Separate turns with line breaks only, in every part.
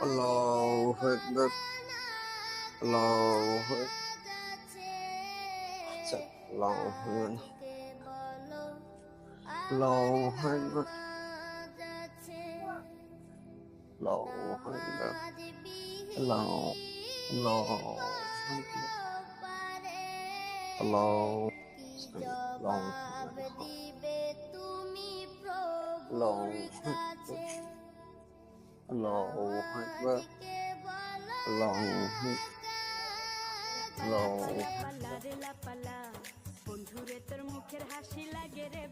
আল্লাহু আকবার, আল্লাহু আকবার, আল্লাহু আকবার, আল্লাহু আকবার, আল্লাহু আকবার, আল্লাহু আল্লাহু আকবার, আল্লাহু আল্লাহু আল্লাহু আকবার, আল্লাহু আল্লাহু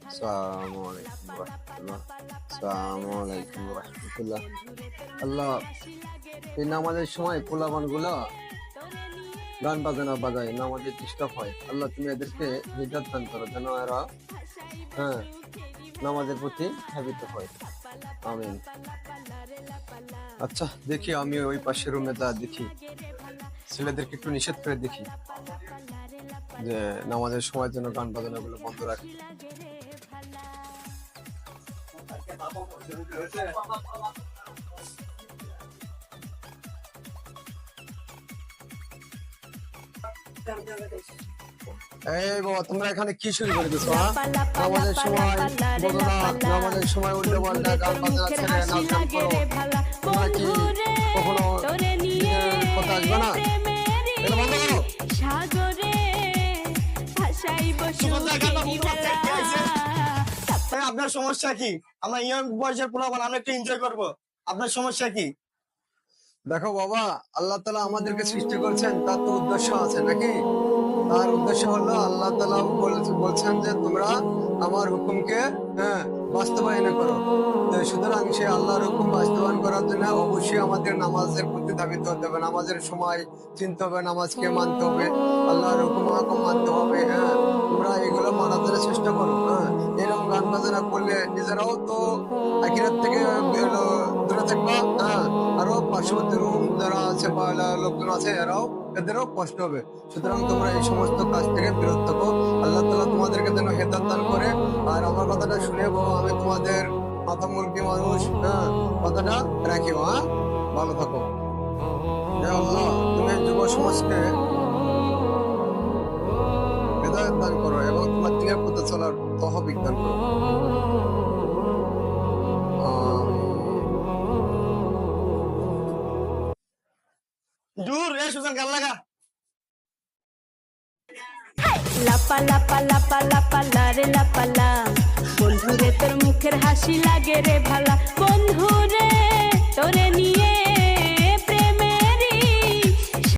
আসসালামু আলাইকুম রাহমাতুল্লাহ, আসসালামু আলাইকুম রাহমাতুল্লাহ। আল্লাহ, এই নামাজের সময় পোলাপান গুলা গান বাজানা বাজায়, নামাজে ডিস্টার্ব হয়। আল্লাহ, তুমি এদেরকে হিদায়াত দান করো যেন এরা নামাজের প্রতি ধাবিত হয়। আমিন। আচ্ছা, দেখি আমি ওই পাশের রুমে দেখি ছেলেদেরকে একটু নিষেধ করে দেখি যে নামাজের সময় যেন গান বাজনা গুলো বন্ধ রাখে। এই বাবা, তোমরা এখানে কি শুরু করে দিছো? নামাজের সময় বলো না, নামাজের সময় উল্টো পাল্টা গান বাজনা ছেড়ে নাচ গান করো। তোমরা কি কখনো কথা আসবে না? এটা বন্ধ করো।
আপনার সমস্যা কি? আমরা ইয়ং বয়সের পোলাপান, আমরা একটু এনজয় করবো। আপনার সমস্যা কি?
দেখো বাবা, আল্লাহ তাআলা আমাদেরকে সৃষ্টি করেছেন, তার তো উদ্দেশ্য আছে নাকি? তার উদ্দেশ্য হলো আল্লাহ তাআলা বলছেন যে তোমরা আমার হুকুমকে বাস্তবায়ন করো। তো সুতরাং সে আল্লাহর হুকুম বাস্তবায়ন করার জন্য অবশ্যই আমাদের নামাজের প্রতি ধাবিত হতে হবে। নামাজের সময় চিনতে হবে, নামাজকে মানতে হবে, আল্লাহর হুকুম মানতে হবে। তোমরা এগুলো মানার জন্য চেষ্টা করো। এরকম গান বাজনা করলে নিজেরাও তো আখিরাত থেকে দূরে থাকবা, আরো পার্শ্ববর্তী রুম যারা আছে বা লোকজন আছে এদেরও কষ্ট হবে। সুতরাং তোমরা এই সমস্ত কাজ থেকে বিরত থাকো। আল্লাহ তাআলা তোমাদেরকে যেন হেদায়েত দান করে। আর আমার কথাটা শুনে বাবা, আমি তোমাদের মাথা মুরগি মানুষ, কথাটা রাখিও। ভালো থাকো। আল্লাহ, তুমি যুব সমাজকে হেদায়েত দান করো এবং তোমার দিনের পথে চলার তৌফিক দান করো।
দূর রে সুজন, গান লাগা।
লাপা লাপা লাপা লাপা লারে লাপালা, বন্ধুরে তোর মুখের হাসি লাগে রে ভালা, বন্ধুরে তোরে নিয়ে